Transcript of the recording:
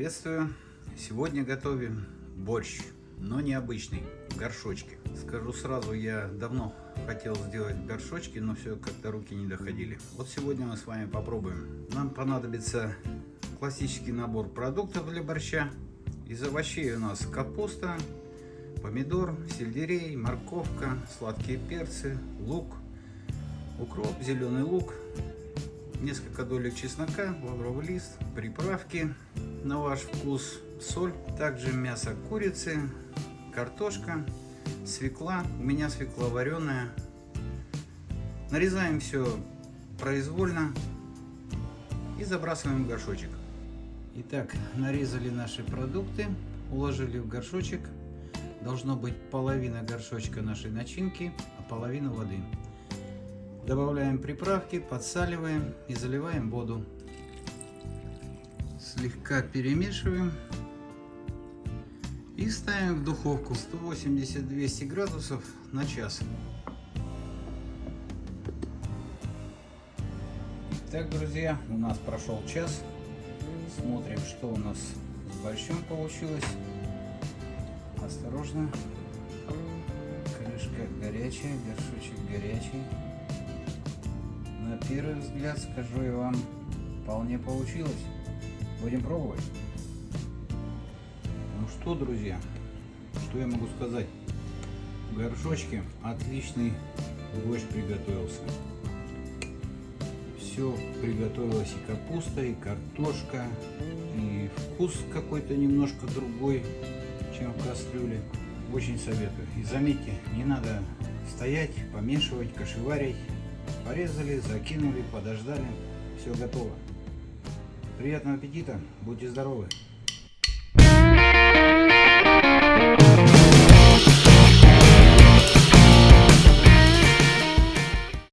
Приветствую! Сегодня готовим борщ, но необычный, в горшочке. Скажу сразу, я давно хотел сделать горшочки, но все как-то руки не доходили. Вот сегодня мы с вами попробуем. Нам понадобится классический набор продуктов для борща. Из овощей у нас капуста, помидор, сельдерей, морковка, сладкие перцы, лук, укроп, зеленый лук, несколько долек чеснока, лавровый лист, приправки на ваш вкус, соль, также мясо курицы, картошка, свекла. У меня свекла вареная. Нарезаем все произвольно и забрасываем в горшочек. Итак, нарезали наши продукты, уложили в горшочек. Должно быть половина горшочка нашей начинки, а половина воды. Добавляем приправки, подсаливаем и заливаем воду. Слегка перемешиваем и ставим в духовку 180-200 градусов на час. Итак, друзья, у нас прошел час. Смотрим, что у нас с борщом получилось. Осторожно. Крышка горячая, горшочек горячий. На первый взгляд, скажу я вам, вполне получилось. Будем пробовать. Ну что, друзья, что я могу сказать? В горшочке отличный борщ приготовился. Все приготовилось, и капуста, и картошка, и вкус какой-то немножко другой, чем в кастрюле. Очень советую. И заметьте, не надо стоять, помешивать, кашеварить. Порезали, закинули, подождали. Все готово. Приятного аппетита, будьте здоровы!